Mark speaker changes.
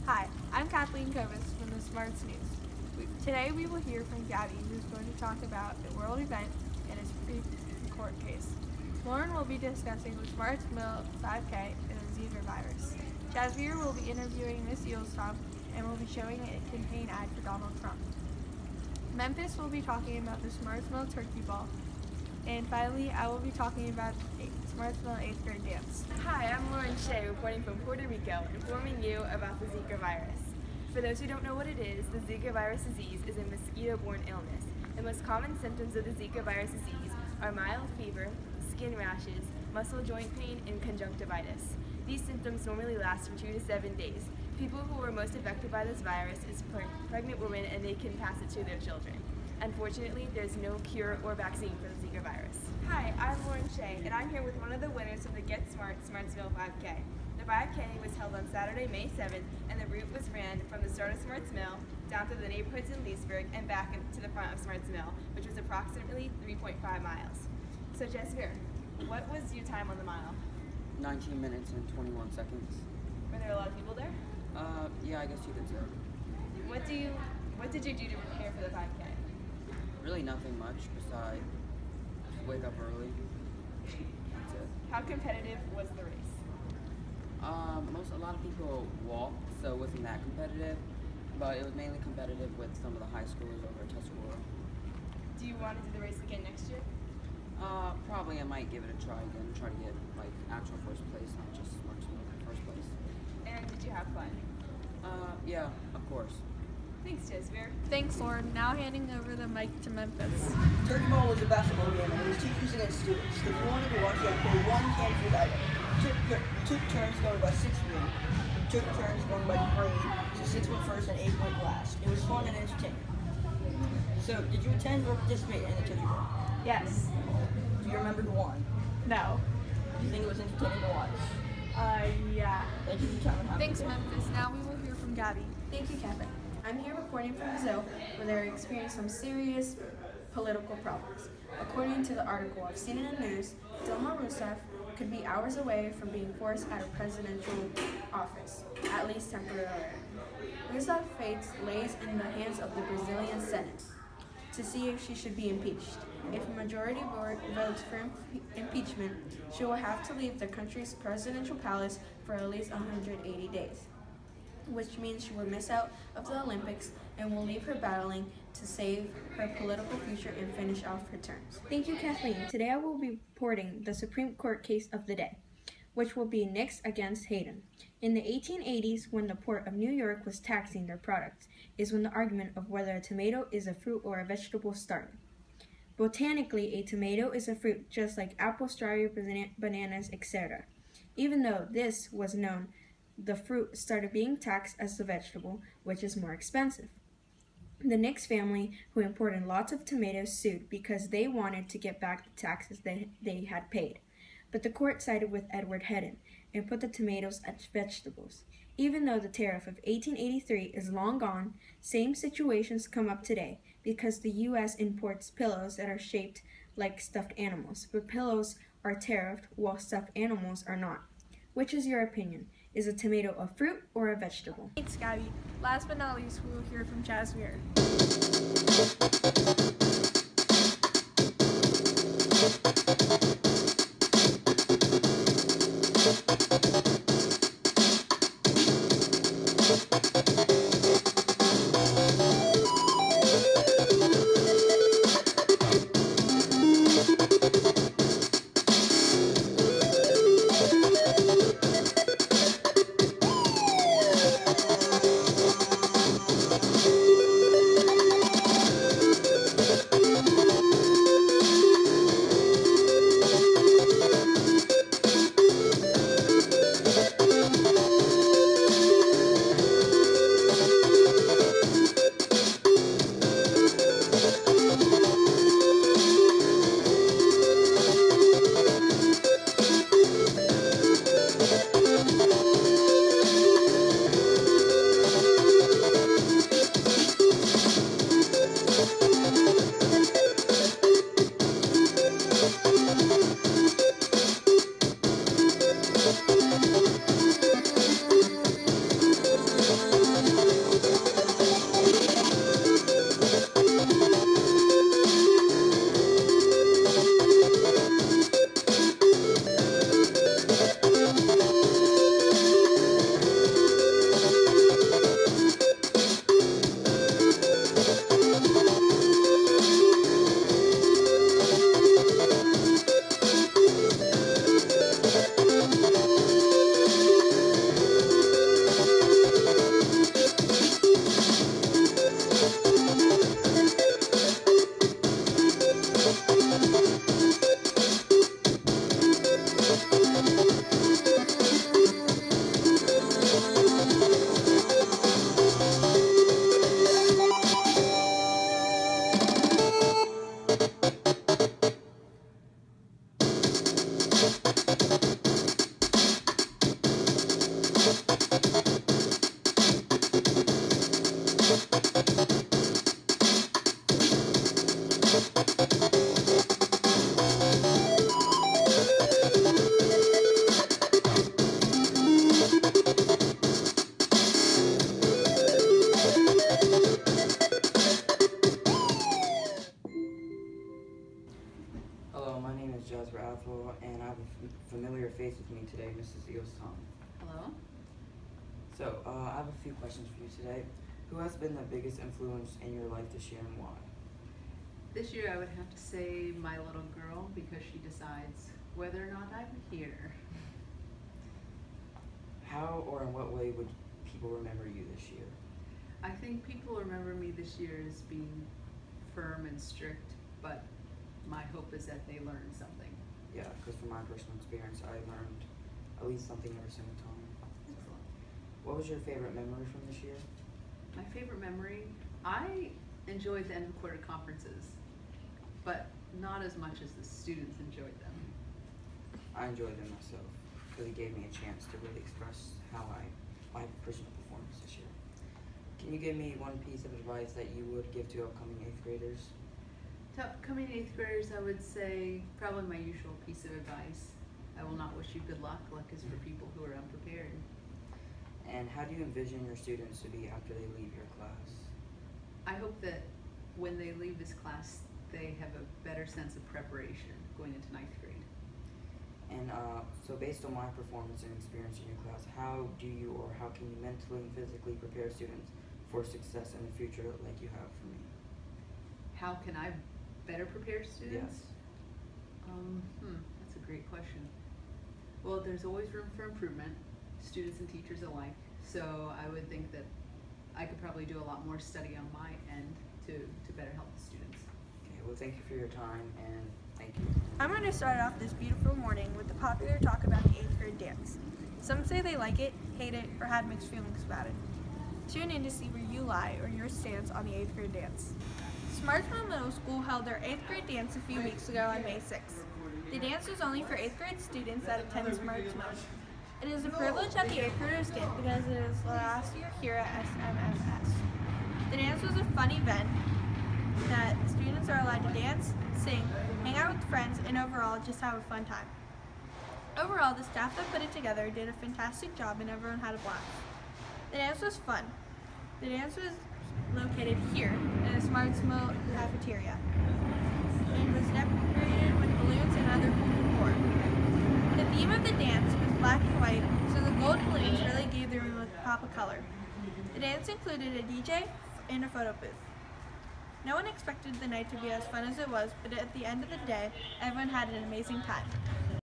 Speaker 1: Hi, I'm Kathleen from the Smarts News. Today we will hear from Gaby, who's going to talk about a world event and a Supreme Court case. Lauren will be discussing the Smarts Mill 5K and the Zika virus. Jasveer will be interviewing Miss Yulestom and will be showing a campaign ad for Donald Trump. Memphis will be talking about the Smarts Mill Turkey Ball. And finally, I will be talking about Smarts Mill 8th grade dance.
Speaker 2: Hi, I'm Lauren Shea, reporting from Puerto Rico, informing you about the Zika virus. For those who don't know what it is, the Zika virus disease is a mosquito-borne illness. The most common symptoms of the Zika virus disease are mild fever, skin rashes, muscle joint pain, and conjunctivitis. These symptoms normally last for 2 to 7 days. People who are most affected by this virus is pregnant women, and they can pass it to their children. Unfortunately, there's no cure or vaccine for the Zika virus. Hi, I'm Lauren Shea, and I'm here with one of the winners of the Get Smart Smartsville 5K. The 5K was held on Saturday, May 7th, and the route was ran from the start of Smarts Mill down through the neighborhoods in Leesburg and back to the front of Smarts Mill, which was approximately 3.5 miles. So Jasveer, what was your time on the mile?
Speaker 3: 19 minutes and 21 seconds.
Speaker 2: Were there a lot of people there?
Speaker 3: Yeah, I guess you could say.
Speaker 2: What did you do to prepare for the 5K?
Speaker 3: Really nothing much besides wake up early. That's it.
Speaker 2: How competitive was the race?
Speaker 3: A lot of people walked, so it wasn't that competitive, but it was mainly competitive with some of the high schoolers over at Tuscarora.
Speaker 2: Do you want to do the race again next year?
Speaker 3: Probably I might give it a try again, try to get like actual first place, not just first place.
Speaker 2: And did you have fun?
Speaker 3: Yeah, of course.
Speaker 2: Thanks, Jasveer.
Speaker 1: Thanks, Lauren. Now handing over the mic to Memphis.
Speaker 4: Turkey Ball was a basketball game, and it was teachers against students. If you wanted to watch, you had to play one canned food item. Took turns going by sixth grade. Took turns going by grade, so 6 went first and 8 went last. It was fun and entertaining. So, did you attend or participate in the Turkey Ball?
Speaker 1: Yes.
Speaker 4: Do you remember who won?
Speaker 1: No.
Speaker 4: Do you think it was entertaining to watch?
Speaker 1: Yeah.
Speaker 4: Thank you for your time and have a
Speaker 1: Thanks,
Speaker 4: good day.
Speaker 1: Memphis. Now we will hear from Gaby.
Speaker 5: Thank you, Kathleen. I'm here reporting from Brazil, where they're experiencing some serious political problems. According to the article I've seen in the news, Dilma Rousseff could be hours away from being forced out of presidential office, at least temporarily. Rousseff's fate lays in the hands of the Brazilian Senate to see if she should be impeached. If a majority votes for impeachment, she will have to leave the country's presidential palace for at least 180 days. Which means she will miss out of the Olympics and will leave her battling to save her political future and finish off her terms. Thank you, Kathleen. Today I will be reporting the Supreme Court case of the day, which will be Nix against Hayden. In the 1880s, when the port of New York was taxing their products, is when the argument of whether a tomato is a fruit or a vegetable started. Botanically, a tomato is a fruit, just like apples, strawberries, bananas, etc. Even though this was known, the fruit started being taxed as a vegetable, which is more expensive. The Nix family, who imported lots of tomatoes, sued because they wanted to get back the taxes they had paid. But the court sided with Edward Hedden and put the tomatoes as vegetables. Even though the tariff of 1883 is long gone, same situations come up today because the U.S. imports pillows that are shaped like stuffed animals, but pillows are tariffed while stuffed animals are not. Which is your opinion? Is a tomato a fruit or a vegetable?
Speaker 1: Thanks, Gaby. Last but not least, we will hear from Jasveer.
Speaker 3: have a familiar face with me today, Mrs. Eostom.
Speaker 6: Hello.
Speaker 3: So, I have a few questions for you today. Who has been the biggest influence in your life this year and why?
Speaker 6: This year I would have to say my little girl because she decides whether or not I'm here.
Speaker 3: How or in what way would people remember you this year?
Speaker 6: I think people remember me this year as being firm and strict, but my hope is that they learn something.
Speaker 3: Yeah, because from my personal experience, I learned at least something every single time.
Speaker 6: Excellent.
Speaker 3: What was your favorite memory from this year?
Speaker 6: My favorite memory, I enjoyed the end of quarter conferences, but not as much as the students enjoyed them.
Speaker 3: I enjoyed them myself because it gave me a chance to really express my personal performance this year. Can you give me one piece of advice that you would give to upcoming 8th graders?
Speaker 6: To upcoming 8th graders, I would say probably my usual piece of advice. I will not wish you good luck. Luck is for people who are unprepared.
Speaker 3: And how do you envision your students to be after they leave your class?
Speaker 6: I hope that when they leave this class, they have a better sense of preparation going into 9th grade.
Speaker 3: And so based on my performance and experience in your class, how do you or how can you mentally and physically prepare students for success in the future like you have for me?
Speaker 6: How can I better prepare students?
Speaker 3: Yes.
Speaker 6: That's a great question. Well, there's always room for improvement, students and teachers alike. So I would think that I could probably do a lot more study on my end to better help the students.
Speaker 3: Okay, well thank you for your time and thank you.
Speaker 1: I'm going to start off this beautiful morning with the popular talk about the 8th grade dance. Some say they like it, hate it, or had mixed feelings about it. Tune in to see where you lie or your stance on the 8th grade dance. Smartsville Middle School held their 8th grade dance a few weeks ago on May 6th. The dance was only for 8th grade students that attend Smartsville. It is a privilege that the 8th graders get because it is the last year here at SMFS. The dance was a fun event that students are allowed to dance, sing, hang out with friends, and overall just have a fun time. Overall, the staff that put it together did a fantastic job and everyone had a blast. The dance was fun. The dance was located here in a Smartsville cafeteria and was decorated with balloons and other cool decor. The theme of the dance was black and white, so the gold balloons really gave the room a pop of color. The dance included a DJ and a photo booth. No one expected the night to be as fun as it was, but at the end of the day, everyone had an amazing time.